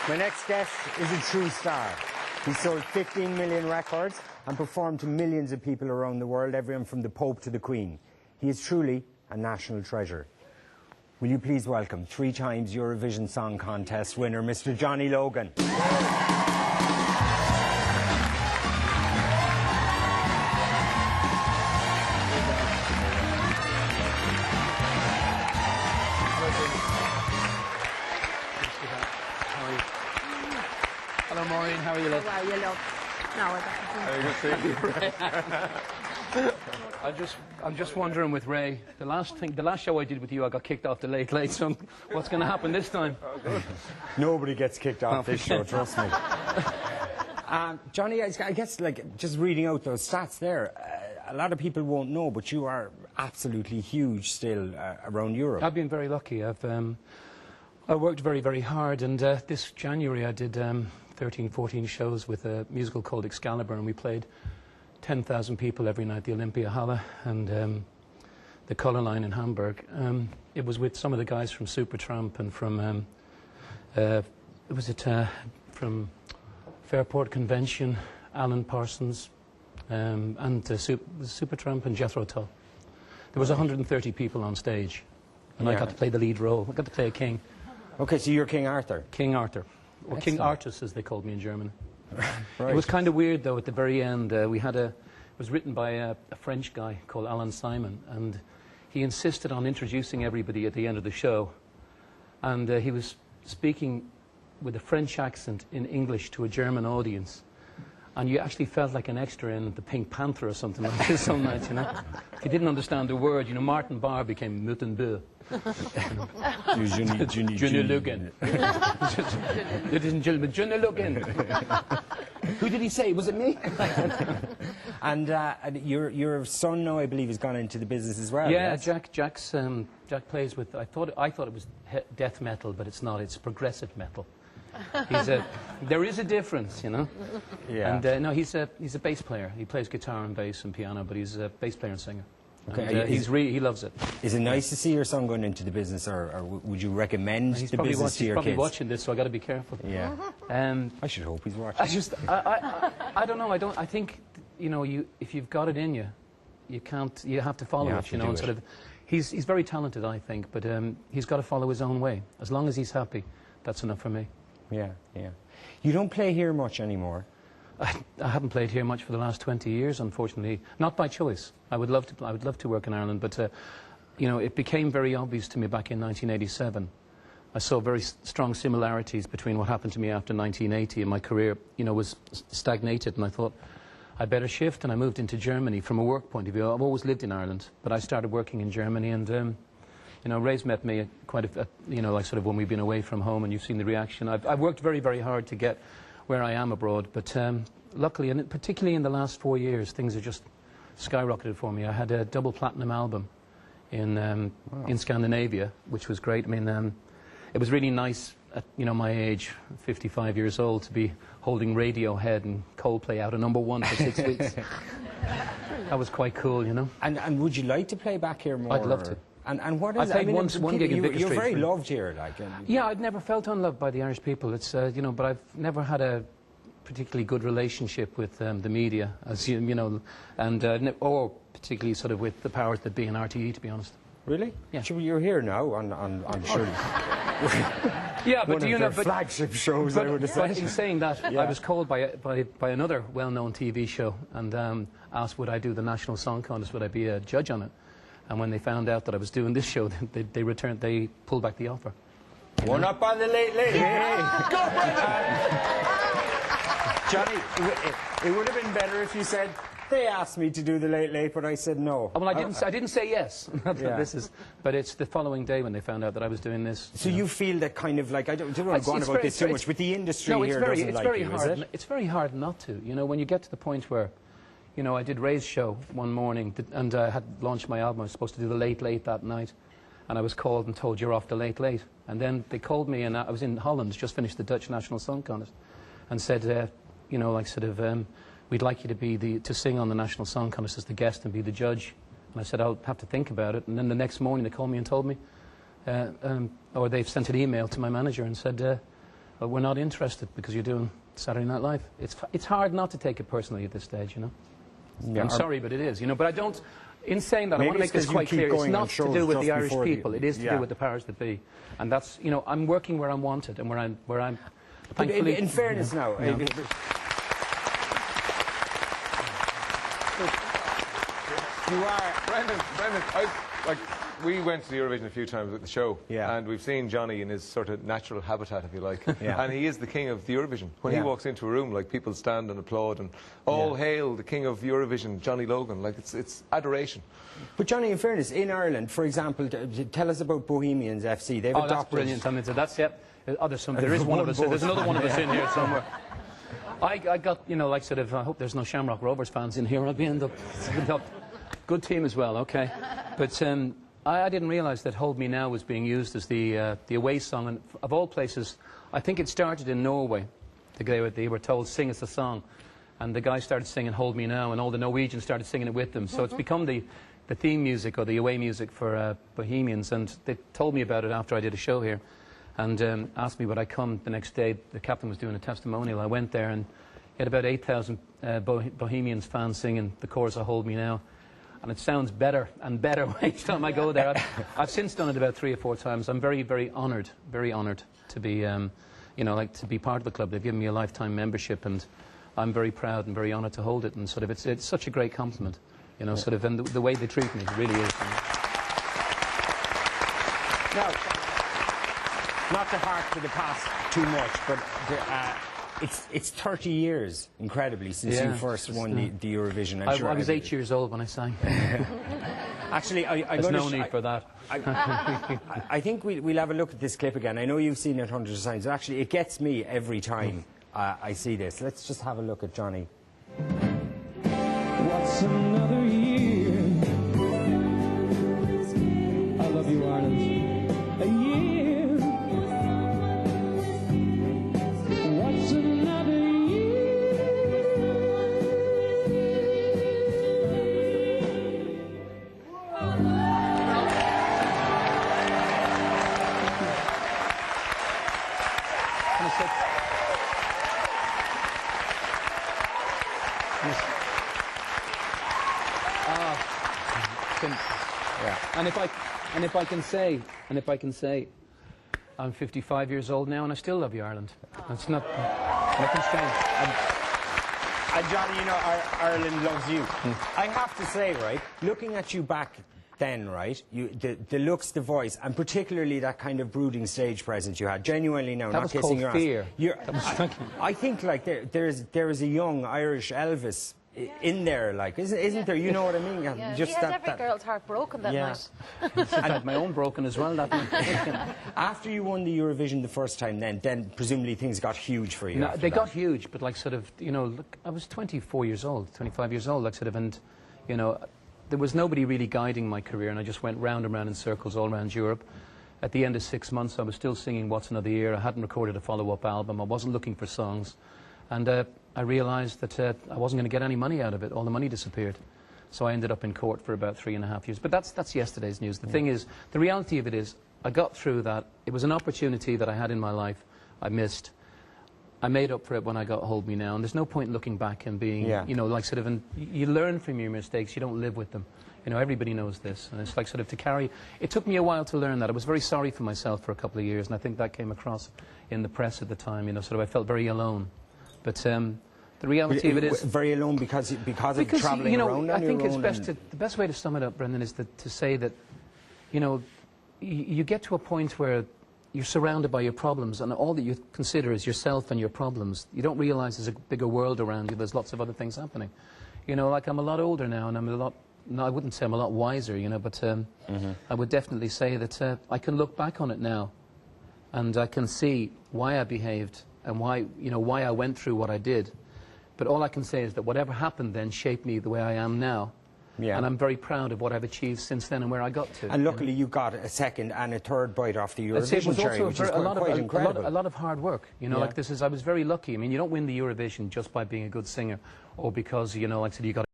My next guest is a true star. He sold 15 million records and performed to millions of people around the world, everyone from the Pope to the Queen. He is truly a national treasure. Will you please welcome 3 times Eurovision Song Contest winner, Mr. Johnny Logan. Hello, Maureen. How are you, love? How are you, love? No, I Very good, I'm just wondering with Ray. The last show I did with you, I got kicked off the Late Late. So what's going to happen this time? Nobody gets kicked off this show, trust me. Johnny, I guess, like, just reading out those stats there, a lot of people won't know, but you are absolutely huge still around Europe. I've been very lucky. I worked very, very hard, and this January I did 13, 14 shows with a musical called Excalibur, and we played 10,000 people every night, the Olympia Halle and the Colour Line in Hamburg. It was with some of the guys from Supertramp and from from Fairport Convention, Alan Parsons, and Supertramp and Jethro Tull. There was 130 people on stage, and I got to play the lead role. I got to play a king. Okay, so you're King Arthur. King Arthur. Or Excellent. King Artus, as they called me in German. Right. It was kind of weird, though, at the very end. It was written by a French guy called Alan Simon, and he insisted on introducing everybody at the end of the show. And he was speaking with a French accent in English to a German audience. And you actually felt like an extra in the Pink Panther or something like this some nights, you know. If you didn't understand the word, you know, Martin Barr became Mutenbeu. Johnny Logan. Ladies and gentlemen, Johnny Logan. Who did he say? Was it me? And your son now, I believe, has gone into the business as well. Yeah, yes? Jack plays with. I thought it was death metal, but it's not. It's progressive metal. There is a difference, you know. Yeah. And no, he's a bass player. He plays guitar and bass and piano, but he's a bass player and singer. Okay. And, he loves it. Is it nice to see your son going into the business, or would you recommend the business to your kids? He's probably watching this, so I got to be careful. Yeah. I should hope he's watching. I don't know. I think, you know, if you've got it in you, you have to follow it. You know, and sort of. He's very talented, I think, but he's got to follow his own way. As long as he's happy, that's enough for me. Yeah, yeah. You don't play here much anymore. I haven't played here much for the last 20 years, unfortunately. Not by choice. I would love to work in Ireland, but you know, it became very obvious to me back in 1987. I saw very strong similarities between what happened to me after 1980, and my career, you know, was stagnated. And I thought I better shift, and I moved into Germany from a work point of view. I've always lived in Ireland, but I started working in Germany, and you know, Ray's met me you know, like sort of when we've been away from home, and you've seen the reaction. I've worked very, very hard to get where I am abroad, but luckily, and particularly in the last 4 years, things have just skyrocketed for me. I had a double platinum album in Scandinavia, which was great. I mean, it was really nice at, you know, my age, 55 years old, to be holding Radiohead and Coldplay out at #1 for 6 weeks. That was quite cool, you know. And would you like to play back here more? I'd love to. And what is I played one gig in Vicar Street. You're very loved here, like. Yeah, I'd never felt unloved by the Irish people. It's you know, but I've never had a particularly good relationship with the media, as you know, and or particularly sort of with the powers that be in RTE, to be honest. Really? Yeah. Sure, you're here now on sure. Yeah, but one of their flagship shows, I would have said. But in saying that, Yeah. I was called by another well-known TV show and asked would I do the National Song Contest, would I be a judge on it? And when they found out that I was doing this show, they pulled back the offer. One up on the Late Late. Yeah. Go for it! Johnny, it would have been better if you said, they asked me to do the Late Late, but I said no. Well, I didn't say yes. Yeah. But it's the following day when they found out that I was doing this. So you feel that kind of like, I don't want to go on about this too much, but the industry here doesn't like you, is it? It's very hard not to. You know, when you get to the point where, you know, I did Ray's show one morning, and I had launched my album. I was supposed to do the Late Late that night, and I was called and told, you're off the Late Late. And then they called me, and I was in Holland, just finished the Dutch National Song Contest, and said, you know, like sort of, we'd like you to be to sing on the National Song Contest as the guest and be the judge. And I said, I'll have to think about it. And then the next morning they called me and told me, or they've sent an email to my manager and said, but we're not interested because you're doing Saturday Night Live. It's hard not to take it personally at this stage, you know. Yeah, I'm sorry, but it is, you know. But I don't. In saying that, I want to make this quite clear. It's not to do with the Irish people. It is to do with the powers that be, and that's, you know, I'm working where I'm wanted and where I'm. Thankfully, in fairness, now. You are Brendan. We went to the Eurovision a few times with the show, and we've seen Johnny in his sort of natural habitat, if you like. And he is the king of the Eurovision. When he walks into a room, like, people stand and applaud, and all hail the king of Eurovision, Johnny Logan. Like, it's adoration. But Johnny, in fairness, in Ireland, for example, tell us about Bohemians FC. They've adopted... that's brilliant. I mean, so that's it. Oh, there is one of us. There's another one of us in here somewhere. I got, you know, like, sort of. I hope there's no Shamrock Rovers fans in here. I'll be in the good team as well. Okay, but. I didn't realise that Hold Me Now was being used as the away song, and of all places, I think it started in Norway. They were told, sing us a song, and the guy started singing Hold Me Now, and all the Norwegians started singing it with them. So it's become the theme music, or the away music for Bohemians, and they told me about it after I did a show here, and asked me would I come the next day. The captain was doing a testimonial. I went there, and he had about 8,000 Bohemians fans singing the chorus of Hold Me Now. And it sounds better and better each time I go there. I've since done it about 3 or 4 times. I'm very, very honoured to be, you know, like, to be part of the club. They've given me a lifetime membership, and I'm very proud and very honoured to hold it. And sort of, it's such a great compliment, you know, sort of, and the way they treat me really is. Now, not to hark to the past too much, but it's 30 years, incredibly, since you first won the Eurovision. I was 8 years old when I sang. Actually, there's no need for that. I think we'll have a look at this clip again. I know you've seen it hundreds of times. Actually, it gets me every time I see this. Let's just have a look at Johnny. What's another year? I love you, Ireland. A year. What's another year? And if I can say, I'm 55 years old now, and I still love you, Ireland. That's nothing's changed. And Johnny, you know, Ireland loves you. I have to say, right, looking at you back then, right, the looks, the voice, and particularly that kind of brooding stage presence you had, genuinely now, not kissing your ass. I think, like, there is a young Irish Elvis in there, like, isn't there? You know what I mean? Yeah. Just he had every girl's heart broken that night. I had my own broken as well that night. After you won the Eurovision the first time, then presumably things got huge for you. No, they got huge, but, like, sort of, you know, look, I was 24 years old, 25 years old, like, sort of, and, you know, there was nobody really guiding my career, and I just went round and round in circles all around Europe. At the end of 6 months, I was still singing What's Another Year. I hadn't recorded a follow-up album. I wasn't looking for songs. And I realised that I wasn't going to get any money out of it. All the money disappeared. So I ended up in court for about 3.5 years. But that's yesterday's news. The thing is, the reality of it is, I got through that. It was an opportunity that I had in my life I missed. I made up for it when I got Hold Me Now. And there's no point looking back and being, you know, like, sort of, and you learn from your mistakes. You don't live with them. You know, everybody knows this. And it's like, sort of, to carry... It took me a while to learn that. I was very sorry for myself for a couple of years. And I think that came across in the press at the time. You know, sort of, I felt very alone. But the reality of it is... Very alone because of travelling, you know, around on your own? I think it's best to... The best way to sum it up, Brendan, is to say that, you know, you get to a point where you're surrounded by your problems, and all that you consider is yourself and your problems. You don't realise there's a bigger world around you. There's lots of other things happening. You know, like, I'm a lot older now, and I'm a lot... No, I wouldn't say I'm a lot wiser, you know, but I would definitely say that I can look back on it now, and I can see why I behaved and why, you know, why I went through what I did. But all I can say is that whatever happened then shaped me the way I am now. Yeah. And I'm very proud of what I've achieved since then and where I got to. And luckily you got a second and a third bite off the Eurovision cherry, which is quite incredible. A lot of hard work. You know, like, I was very lucky. I mean, you don't win the Eurovision just by being a good singer or because, you know, like I said, you got